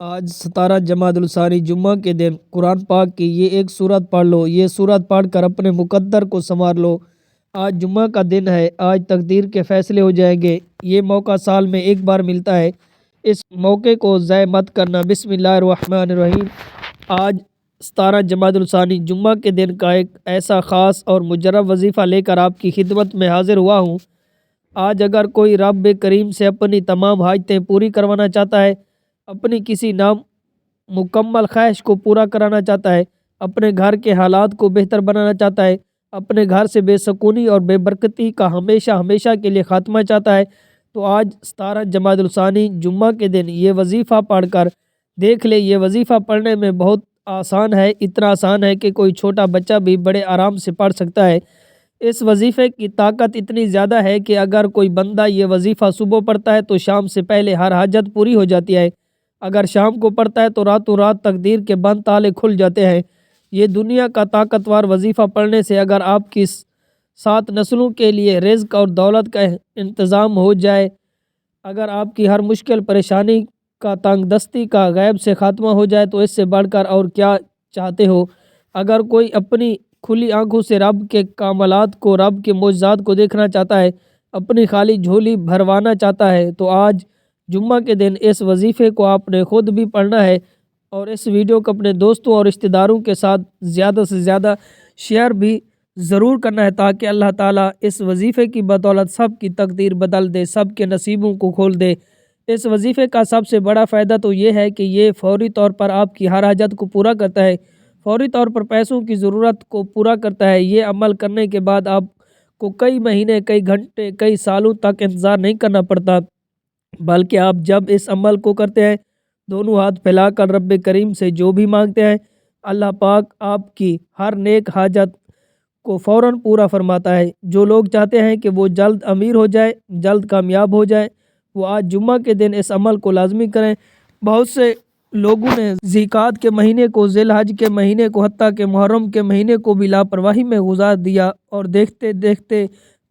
آج 17 جمادی الثانی جمعہ کے دن قرآن پاک کی یہ ایک سورت پڑھ لو۔ یہ سورت پڑھ کر اپنے مقدر کو سنوار لو۔ آج جمعہ کا دن ہے، آج تقدیر کے فیصلے ہو جائیں گے۔ یہ موقع سال میں ایک بار ملتا ہے، اس موقع کو ضائع مت کرنا۔ بسم اللہ الرحمن الرحیم۔ آج 17 جمادی الثانی جمعہ کے دن کا ایک ایسا خاص اور مجرب وظیفہ لے کر آپ کی خدمت میں حاضر ہوا ہوں۔ آج اگر کوئی رب کریم سے اپنی تمام حاجتیں پوری کروانا چاہتا ہے، اپنی کسی نامکمل خواہش کو پورا کرانا چاہتا ہے، اپنے گھر کے حالات کو بہتر بنانا چاہتا ہے، اپنے گھر سے بے سکونی اور بے برکتی کا ہمیشہ ہمیشہ کے لیے خاتمہ چاہتا ہے، تو آج 17 جمادی الثانی جمعہ کے دن یہ وظیفہ پڑھ کر دیکھ لے۔ یہ وظیفہ پڑھنے میں بہت آسان ہے، اتنا آسان ہے کہ کوئی چھوٹا بچہ بھی بڑے آرام سے پڑھ سکتا ہے۔ اس وظیفے کی طاقت اتنی زیادہ ہے کہ اگر کوئی بندہ یہ وظیفہ صبح پڑھتا ہے تو شام سے پہلے ہر حاجت پوری ہو جاتی ہے، اگر شام کو پڑھتا ہے تو راتوں رات تقدیر کے بند تالے کھل جاتے ہیں۔ یہ دنیا کا طاقتور وظیفہ پڑھنے سے اگر آپ کی 7 نسلوں کے لیے رزق اور دولت کا انتظام ہو جائے، اگر آپ کی ہر مشکل پریشانی کا تنگ دستی کا غیب سے خاتمہ ہو جائے، تو اس سے بڑھ کر اور کیا چاہتے ہو۔ اگر کوئی اپنی کھلی آنکھوں سے رب کے کمالات کو، رب کے معجزات کو دیکھنا چاہتا ہے، اپنی خالی جھولی بھروانا چاہتا ہے، تو آج جمعہ کے دن اس وظیفے کو آپ نے خود بھی پڑھنا ہے، اور اس ویڈیو کو اپنے دوستوں اور رشتہ داروں کے ساتھ زیادہ سے زیادہ شیئر بھی ضرور کرنا ہے، تاکہ اللہ تعالیٰ اس وظیفے کی بدولت سب کی تقدیر بدل دے، سب کے نصیبوں کو کھول دے۔ اس وظیفے کا سب سے بڑا فائدہ تو یہ ہے کہ یہ فوری طور پر آپ کی ہر حاجت کو پورا کرتا ہے، فوری طور پر پیسوں کی ضرورت کو پورا کرتا ہے۔ یہ عمل کرنے کے بعد آپ کو کئی مہینے، کئی گھنٹے، کئی سالوں تک انتظار نہیں کرنا پڑتا، بلکہ آپ جب اس عمل کو کرتے ہیں، دونوں ہاتھ پھیلا کر رب کریم سے جو بھی مانگتے ہیں، اللہ پاک آپ کی ہر نیک حاجت کو فوراً پورا فرماتا ہے۔ جو لوگ چاہتے ہیں کہ وہ جلد امیر ہو جائے، جلد کامیاب ہو جائے، وہ آج جمعہ کے دن اس عمل کو لازمی کریں۔ بہت سے لوگوں نے ذیقعد کے مہینے کو، ذی الحج کے مہینے کو، حتیٰ کہ محرم کے مہینے کو بھی لاپرواہی میں گزار دیا، اور دیکھتے دیکھتے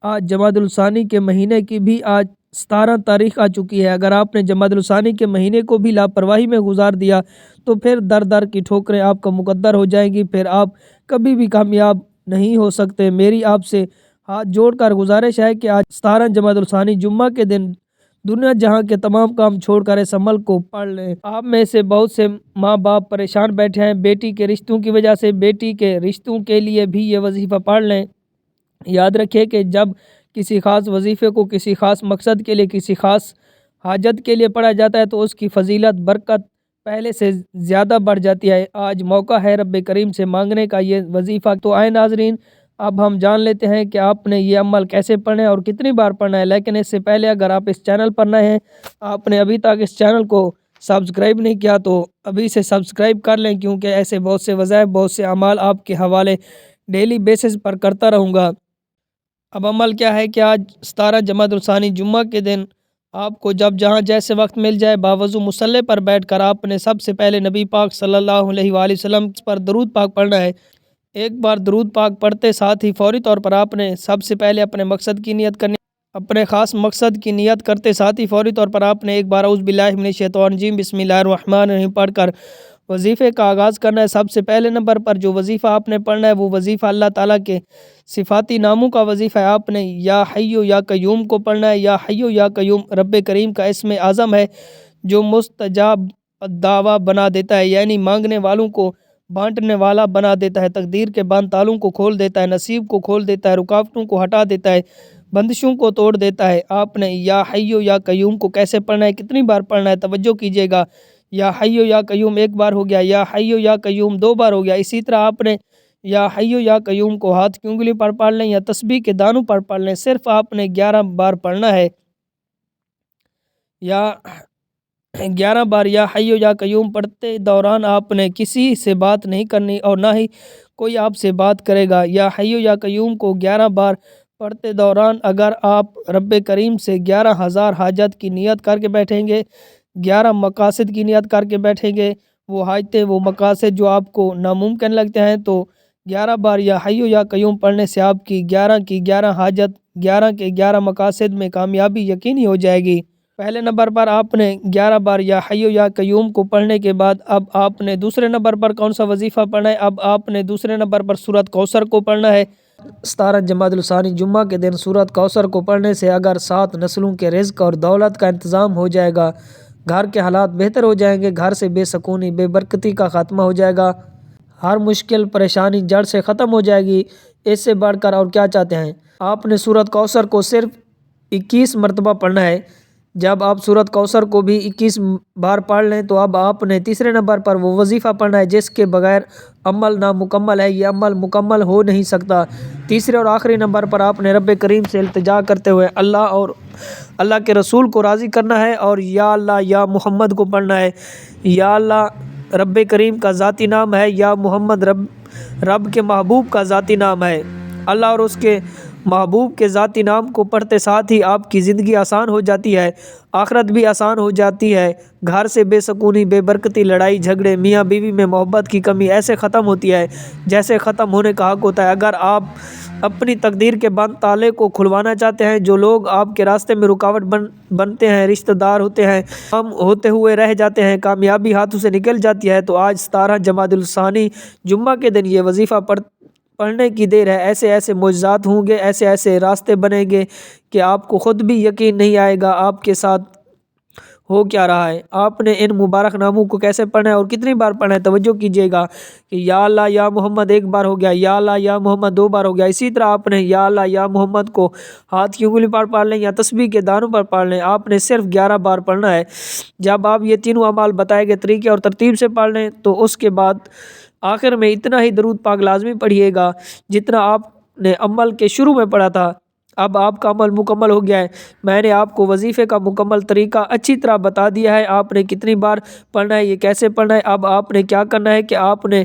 آج جمادی الثانی کے مہینے کی بھی آج 17 تاریخ آ چکی ہے۔ اگر آپ نے جمادی الثانی کے مہینے کو بھی لاپرواہی میں گزار دیا تو پھر در در کی ٹھوکریں آپ کا مقدر ہو جائیں گی، پھر آپ کبھی بھی کامیاب نہیں ہو سکتے۔ میری آپ سے ہاتھ جوڑ کر گزارش ہے کہ آج 17 جمادی الثانی جمعہ کے دن دنیا جہاں کے تمام کام چھوڑ کر اس عمل کو پڑھ لیں۔ آپ میں سے بہت سے ماں باپ پریشان بیٹھے ہیں بیٹی کے رشتوں کی وجہ سے، بیٹی کے رشتوں کے لیے بھی یہ وظیفہ پڑھ لیں۔ یاد رکھیں کہ جب کسی خاص وظیفے کو کسی خاص مقصد کے لیے، کسی خاص حاجت کے لیے پڑھا جاتا ہے تو اس کی فضیلت، برکت پہلے سے زیادہ بڑھ جاتی ہے۔ آج موقع ہے رب کریم سے مانگنے کا یہ وظیفہ۔ تو آئے ناظرین، اب ہم جان لیتے ہیں کہ آپ نے یہ عمل کیسے پڑھنا ہے اور کتنی بار پڑھنا ہے، لیکن اس سے پہلے اگر آپ اس چینل پر نئے ہیں، آپ نے ابھی تک اس چینل کو سبسکرائب نہیں کیا، تو ابھی سے سبسکرائب کر لیں، کیونکہ ایسے بہت سے وظائف، بہت سے اعمال آپ کے حوالے ڈیلی بیسس پر کرتا رہوں گا۔ اب عمل کیا ہے کہ آج 17 جمادی الثانی جمعہ کے دن آپ کو جب جہاں جیسے وقت مل جائے، باوضو مصلی پر بیٹھ کر آپ نے سب سے پہلے نبی پاک صلی اللہ علیہ وآلہ وسلم پر درود پاک پڑھنا ہے۔ ایک بار درود پاک پڑھتے ساتھ ہی فوری طور پر آپ نے سب سے پہلے اپنے مقصد کی نیت کرنی، اپنے خاص مقصد کی نیت کرتے ساتھ ہی فوری طور پر آپ نے ایک بار اعوذ باللہ من الشیطان الرجیم بسم اللہ الرحمن الرحیم پڑھ کر وظیفے کا آغاز کرنا ہے۔ سب سے پہلے نمبر پر جو وظیفہ آپ نے پڑھنا ہے وہ وظیفہ اللہ تعالیٰ کے صفاتی ناموں کا وظیفہ ہے۔ آپ نے یا حیّ یا قیوم کو پڑھنا ہے۔ یا حیّ یا قیوم رب کریم کا اسم اعظم ہے جو مستجاب الدعویٰ بنا دیتا ہے، یعنی مانگنے والوں کو بانٹنے والا بنا دیتا ہے، تقدیر کے بند تالوں کو کھول دیتا ہے، نصیب کو کھول دیتا ہے، رکاوٹوں کو ہٹا دیتا ہے، بندشوں کو توڑ دیتا ہے۔ آپ نے یا حیّ یا قیوم کو کیسے پڑھنا ہے، کتنی بار پڑھنا ہے، توجہ کیجیے گا۔ یا حیّ یا قیوم ایک بار ہو گیا، یا حیّ یا قیوم 2 بار ہو گیا۔ اسی طرح آپ نے یا حیّ یا قیوم کو ہاتھ کی انگلی پر پڑھ لیں یا تسبیح کے دانوں پر پڑھ لیں، صرف آپ نے 11 بار پڑھنا ہے۔ یا 11 بار یا حیّ یا قیوم پڑھتے دوران آپ نے کسی سے بات نہیں کرنی اور نہ ہی کوئی آپ سے بات کرے گا۔ یا حیّ یا قیوم کو 11 بار پڑھتے دوران اگر آپ رب کریم سے 11,000 حاجت کی نیت کر کے بیٹھیں گے، 11 مقاصد کی نیت کر کے بیٹھیں گے، وہ حاجتیں، وہ مقاصد جو آپ کو ناممکن لگتے ہیں، تو 11 بار یا حیّ یا قیوم پڑھنے سے آپ کی 11 کی 11 حاجت، 11 کے 11 مقاصد میں کامیابی یقینی ہو جائے گی۔ پہلے نمبر پر آپ نے 11 بار یا حیو یا قیوم کو پڑھنے کے بعد اب آپ نے دوسرے نمبر پر کون سا وظیفہ پڑھنا ہے؟ اب آپ نے دوسرے نمبر پر سورۃ کوثر کو پڑھنا ہے۔ 17 جمادی الثانی جمعہ کے دن سورۃ کوثر کو پڑھنے سے اگر 7 نسلوں کے رزق اور دولت کا انتظام ہو جائے گا، گھر کے حالات بہتر ہو جائیں گے، گھر سے بے سکونی بے برکتی کا خاتمہ ہو جائے گا، ہر مشکل پریشانی جڑ سے ختم ہو جائے گی۔ اس سے بڑھ کر اور کیا چاہتے ہیں؟ آپ نے سورۃ کوثر کو صرف 21 مرتبہ پڑھنا ہے۔ جب آپ سورۃ کوثر کو بھی 21 بار پڑھ لیں تو اب آپ نے تیسرے نمبر پر وہ وظیفہ پڑھنا ہے جس کے بغیر عمل نامکمل ہے، یہ عمل مکمل ہو نہیں سکتا۔ تیسرے اور آخری نمبر پر آپ نے رب کریم سے التجا کرتے ہوئے اللہ اور اللہ کے رسول کو راضی کرنا ہے اور یا اللہ یا محمد کو پڑھنا ہے۔ یا اللہ رب کریم کا ذاتی نام ہے، یا محمد رب کے محبوب کا ذاتی نام ہے۔ اللہ اور اس کے محبوب کے ذاتی نام کو پڑھتے ساتھ ہی آپ کی زندگی آسان ہو جاتی ہے، آخرت بھی آسان ہو جاتی ہے، گھر سے بے سکونی بے برکتی لڑائی جھگڑے میاں بیوی میں محبت کی کمی ایسے ختم ہوتی ہے جیسے ختم ہونے کا حق ہوتا ہے۔ اگر آپ اپنی تقدیر کے بند تالے کو کھلوانا چاہتے ہیں، جو لوگ آپ کے راستے میں رکاوٹ بنتے ہیں، رشتہ دار ہوتے ہیں، کام ہوتے ہوئے رہ جاتے ہیں، کامیابی ہاتھوں سے نکل جاتی ہے، تو آج 17 جمادی الثانی جمعہ کے دن یہ وظیفہ پڑھنے کی دیر ہے۔ ایسے ایسے معجزات ہوں گے، ایسے ایسے راستے بنیں گے کہ آپ کو خود بھی یقین نہیں آئے گا آپ کے ساتھ ہو کیا رہا ہے۔ آپ نے ان مبارک ناموں کو کیسے پڑھنا ہے اور کتنی بار پڑھنا ہے؟ توجہ کیجیے گا کہ یا اللہ یا محمد 1 بار ہو گیا، یا اللہ یا محمد 2 بار ہو گیا۔ اسی طرح آپ نے یا اللہ یا محمد کو ہاتھ کی انگلی پر پڑھ لیں یا تسبیح کے دانوں پر پڑھ لیں، آپ نے صرف 11 بار پڑھنا ہے۔ جب آپ یہ تینوں اعمال بتائے گئے طریقے اور ترتیب سے پڑھ لیں تو اس کے بعد آخر میں اتنا ہی درود پاک لازمی پڑھیے گا جتنا آپ نے عمل کے شروع میں پڑھا تھا۔ اب آپ کا عمل مکمل ہو گیا ہے۔ میں نے آپ کو وظیفے کا مکمل طریقہ اچھی طرح بتا دیا ہے، آپ نے کتنی بار پڑھنا ہے، یہ کیسے پڑھنا ہے۔ اب آپ نے کیا کرنا ہے کہ آپ نے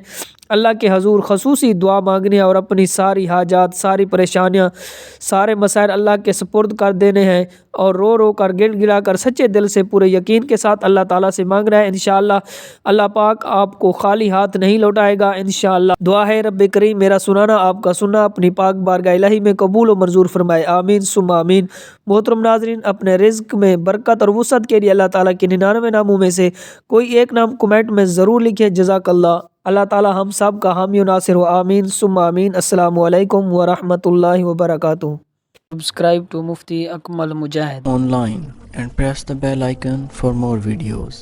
اللہ کے حضور خصوصی دعا مانگنی ہے اور اپنی ساری حاجات، ساری پریشانیاں، سارے مسائل اللہ کے سپرد کر دینے ہیں اور رو رو کر گڑ گڑا کر سچے دل سے پورے یقین کے ساتھ اللہ تعالیٰ سے مانگنا ہے۔ انشاءاللہ اللہ پاک آپ کو خالی ہاتھ نہیں لوٹائے گا انشاءاللہ۔ دعا ہے رب کریم میرا سنانا آپ کا سننا اپنی پاک بارگاہ الہی میں قبول و منظور فرمائے، آمین ثم آمین۔ محترم ناظرین، اپنے رزق میں برکت اور وسعت کے لیے اللہ تعالیٰ کے 99 ناموں میں سے کوئی ایک نام کمنٹ میں ضرور لکھیں۔ جزاک اللہ۔ اللہ تعالیٰ ہم سب کا حامی و ناصر ہو، آمین ثم آمین۔ السلام علیکم ورحمۃ اللہ وبرکاتہ۔ Subscribe to Mufti Akmal Mujahid online and press the bell icon for more videos.